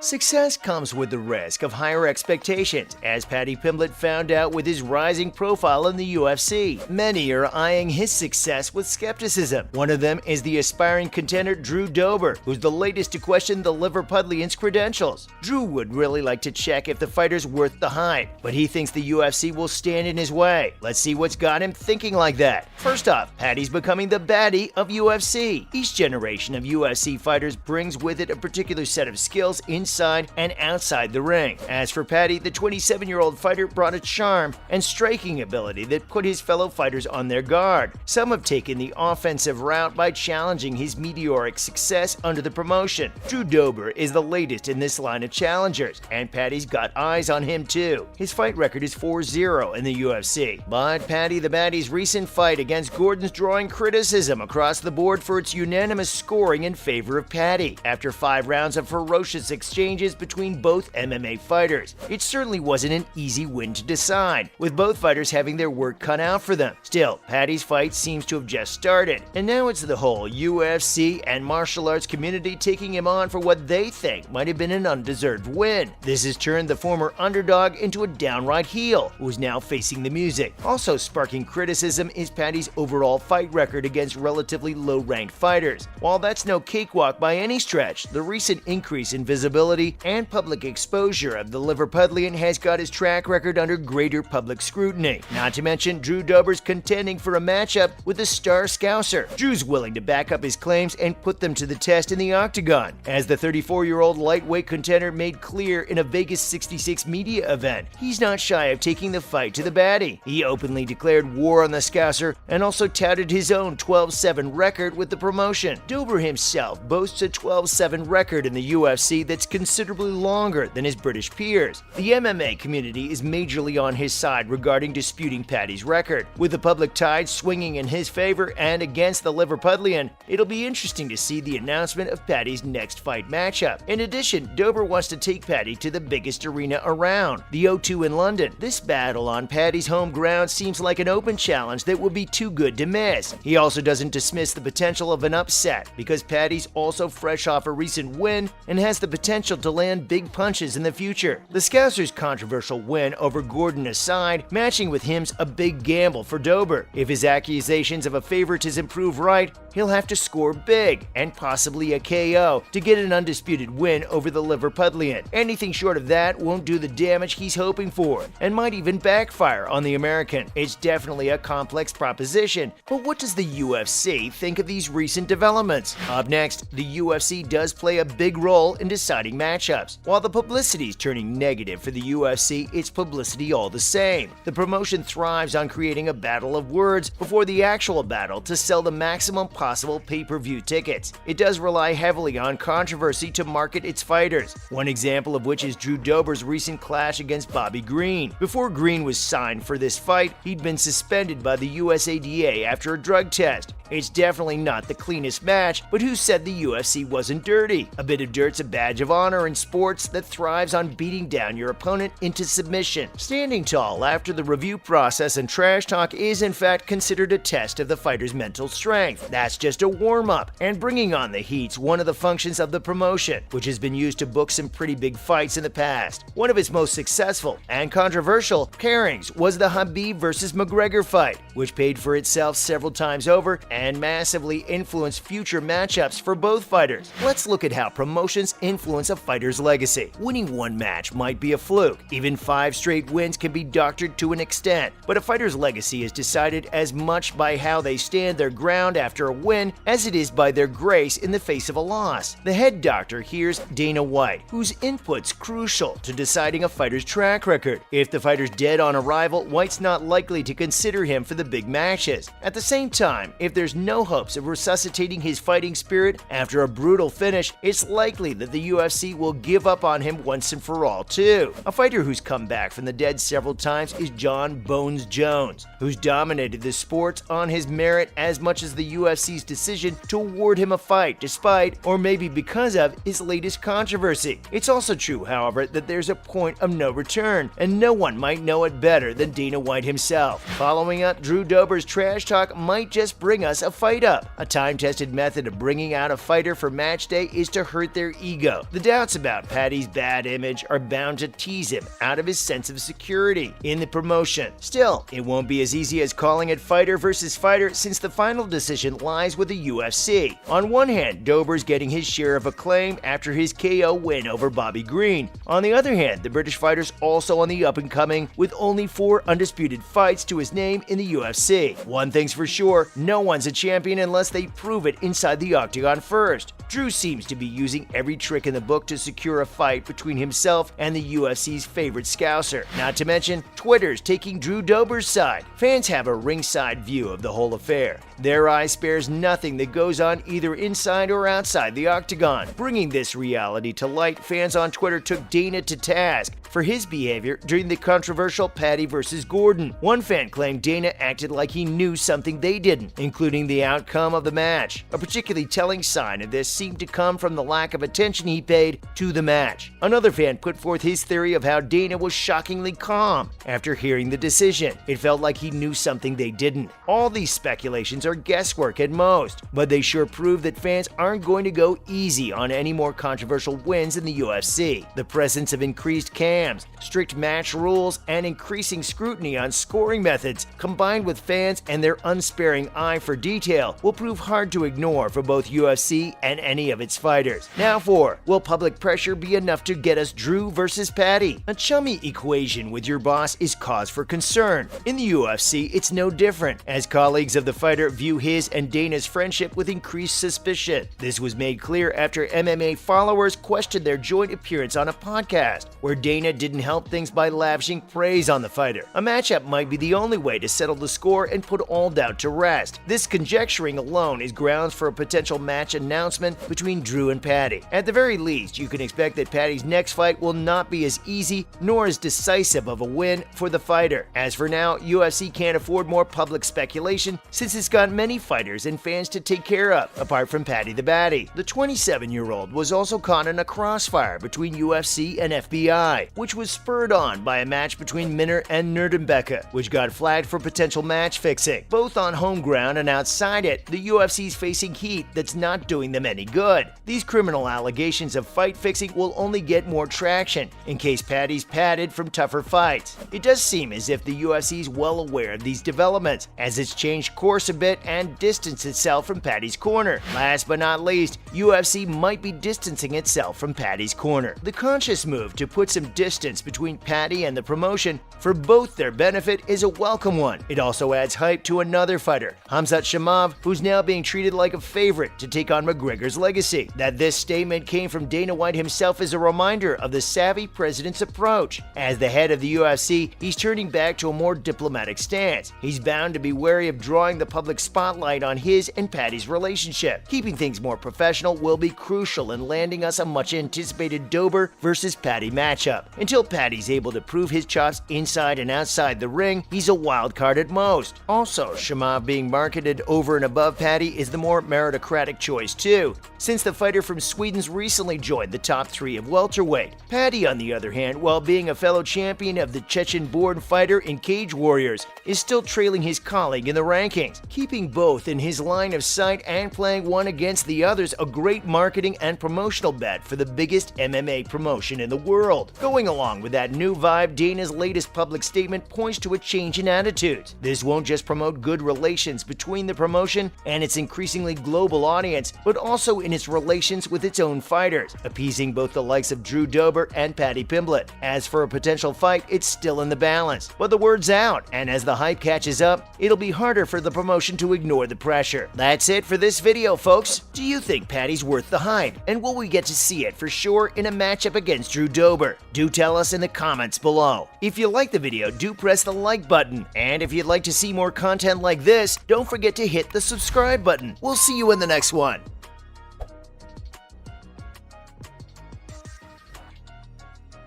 Success comes with the risk of higher expectations, as Paddy Pimblett found out with his rising profile in the UFC. Many are eyeing his success with skepticism. One of them is the aspiring contender Drew Dober, who's the latest to question the Liverpudlian's credentials. Drew would really like to check if the fighter's worth the hype, but he thinks the UFC will stand in his way. Let's see what's got him thinking like that. First off, Paddy's becoming the baddie of UFC. Each generation of UFC fighters brings with it a particular set of skills inside and outside the ring. As for Paddy, the 27-year-old fighter brought a charm and striking ability that put his fellow fighters on their guard. Some have taken the offensive route by challenging his meteoric success under the promotion. Drew Dober is the latest in this line of challengers, and Paddy's got eyes on him too. His fight record is 4-0 in the UFC, but Paddy the Baddie's recent fight against Gordon's drawing criticism across the board for its unanimous scoring in favor of Paddy. After 5 rounds of ferocious exchanges between both MMA fighters, it certainly wasn't an easy win to decide, with both fighters having their work cut out for them. Still, Paddy's fight seems to have just started, and now it's the whole UFC and martial arts community taking him on for what they think might have been an undeserved win. This has turned the former underdog into a downright heel, who is now facing the music. Also sparking criticism is Paddy's overall fight record against relatively low-ranked fighters. While that's no cakewalk by any stretch, the recent increase in visibility and public exposure of the Liverpudlian has got his track record under greater public scrutiny. Not to mention, Drew Dober's contending for a matchup with the star Scouser. Drew's willing to back up his claims and put them to the test in the octagon. As the 34-year-old lightweight contender made clear in a Vegas 66 media event, he's not shy of taking the fight to the baddie. He openly declared war on the Scouser and also touted his own 12-7 record with the promotion. Dober himself boasts a 12-7 record in the UFC that's considerably longer than his British peers. The MMA community is majorly on his side regarding disputing Paddy's record. With the public tide swinging in his favor and against the Liverpudlian, it'll be interesting to see the announcement of Paddy's next fight matchup. In addition, Dober wants to take Paddy to the biggest arena around, the O2 in London. This battle on Paddy's home ground seems like an open challenge that would be too good to miss. He also doesn't dismiss the potential of an upset, because Paddy's also fresh off a recent win and has the potential to land big punches in the future. The Scouser's controversial win over Gordon aside, matching with him's a big gamble for Dober. If his accusations of a favoritism prove right, he'll have to score big, and possibly a KO, to get an undisputed win over the Liverpudlian. Anything short of that won't do the damage he's hoping for, and might even backfire on the American. It's definitely a complex proposition, but what does the UFC think of these recent developments? Up next, the UFC does play a big role in deciding matchups. While the publicity is turning negative for the UFC, it's publicity all the same. The promotion thrives on creating a battle of words before the actual battle to sell the maximum possible pay-per-view tickets. It does rely heavily on controversy to market its fighters, one example of which is Drew Dober's recent clash against Bobby Green. Before Green was signed for this fight, he'd been suspended by the USADA after a drug test. It's definitely not the cleanest match, but who said the UFC wasn't dirty? A bit of dirt's a badge of honor in sports that thrives on beating down your opponent into submission. Standing tall after the review process and trash talk is in fact considered a test of the fighter's mental strength. That's just a warm-up, and bringing on the heat's one of the functions of the promotion, which has been used to book some pretty big fights in the past. One of its most successful and controversial pairings was the Khabib vs. McGregor fight, which paid for itself several times over and massively influenced future matchups for both fighters. Let's look at how promotions influence a fighter's legacy. Winning one match might be a fluke. Even 5 straight wins can be doctored to an extent, but a fighter's legacy is decided as much by how they stand their ground after a win as it is by their grace in the face of a loss. The head doctor here's Dana White, whose input's crucial to deciding a fighter's track record. If the fighter's dead on arrival, White's not likely to consider him for the big matches. At the same time, if there's no hopes of resuscitating his fighting spirit after a brutal finish, it's likely that the UFC will give up on him once and for all too. A fighter who's come back from the dead several times is John Bones Jones, who's dominated the sport on his merit as much as the UFC UFC's decision to award him a fight despite, or maybe because of, his latest controversy. It's also true, however, that there's a point of no return, and no one might know it better than Dana White himself. Following up Drew Dober's trash talk might just bring us a fight up. A time-tested method of bringing out a fighter for match day is to hurt their ego. The doubts about Paddy's bad image are bound to tease him out of his sense of security in the promotion. Still, it won't be as easy as calling it fighter versus fighter, since the final decision lies with the UFC. On one hand, Dober's getting his share of acclaim after his KO win over Bobby Green. On the other hand, the British fighter's also on the up-and-coming, with only 4 undisputed fights to his name in the UFC. One thing's for sure, no one's a champion unless they prove it inside the octagon first. Drew seems to be using every trick in the book to secure a fight between himself and the UFC's favorite scouser. Not to mention, Twitter's taking Drew Dober's side. Fans have a ringside view of the whole affair. Their eye spares nothing that goes on either inside or outside the octagon. Bringing this reality to light, fans on Twitter took Dana to task for his behavior during the controversial Paddy vs. Gordon. One fan claimed Dana acted like he knew something they didn't, including the outcome of the match. A particularly telling sign of this seemed to come from the lack of attention he paid to the match. Another fan put forth his theory of how Dana was shockingly calm after hearing the decision. It felt like he knew something they didn't. All these speculations are guesswork at most, but they sure prove that fans aren't going to go easy on any more controversial wins in the UFC. The presence of increased cams, strict match rules, and increasing scrutiny on scoring methods, combined with fans and their unsparing eye for detail, will prove hard to ignore for both UFC and any of its fighters. Now will public pressure be enough to get us Drew versus Paddy? A chummy equation with your boss is cause for concern. In the UFC, it's no different, as colleagues of the fighter view his and Dana's friendship with increased suspicion. This was made clear after MMA followers questioned their joint appearance on a podcast, where Dana didn't help things by lavishing praise on the fighter. A matchup might be the only way to settle the score and put all doubt to rest. This conjecturing alone is grounds for a potential match announcement between Drew and Paddy. At the very least, you can expect that Paddy's next fight will not be as easy nor as decisive of a win for the fighter. As for now, UFC can't afford more public speculation since it's got many fighters and fans to take care of, apart from Paddy the Baddy. The 27-year-old was also caught in a crossfire between UFC and FBI, which was spurred on by a match between Minner and Nerdenbecker, which got flagged for potential match fixing. Both on home ground and outside it, the UFC's facing heat that's not doing them any good. These criminal allegations of fight fixing will only get more traction in case Paddy's padded from tougher fights. It does seem as if the UFC is well aware of these developments, as it's changed course a bit and distanced itself from Paddy's corner. Last but not least, UFC might be distancing itself from Paddy's corner. The conscious move to put some distance between Paddy and the promotion for both their benefit is a welcome one. It also adds hype to another fighter, Khamzat Chimaev, who's now being treated like a favorite to take on McGregor's legacy. That this statement came from Dana White himself is a reminder of the savvy president's approach. As the head of the UFC, he's turning back to a more diplomatic stance. He's bound to be wary of drawing the public spotlight on his and Paddy's relationship. Keeping things more professional will be crucial in landing us a much-anticipated Dober versus Paddy matchup. Until Paddy's able to prove his chops inside and outside the ring, he's a wild card at most. Also, Chimaev being marketed over and above Paddy is the more meritocratic choice too, since the fighter from Sweden's recently joined the top 3 of welterweight. Paddy, on the other hand, while being a fellow champion of the Chechen-born fighter in Cage Warriors, is still trailing his colleague in the rankings. Keeping both in his line of sight and playing one against the others a great marketing and promotional bet for the biggest MMA promotion in the world. Going along with that new vibe, Dana's latest public statement points to a change in attitudes. This won't just promote good relations between the promotion and its increasingly global audience, but also in its relations with its own fighters, appeasing both the likes of Drew Dober and Paddy Pimblett. As for a potential fight, it's still in the balance, but the word's out, and as the hype catches up, it'll be harder for the promotion to ignore the pressure. That's it for this video, folks. Do you think Paddy's worth the hype, and will we get to see it for sure in a matchup against Drew Dober? Do tell us in the comments below. If you like the video, do press the like button, and if you'd like to see more content like this, don't forget to hit the subscribe button. We'll see you in the next one.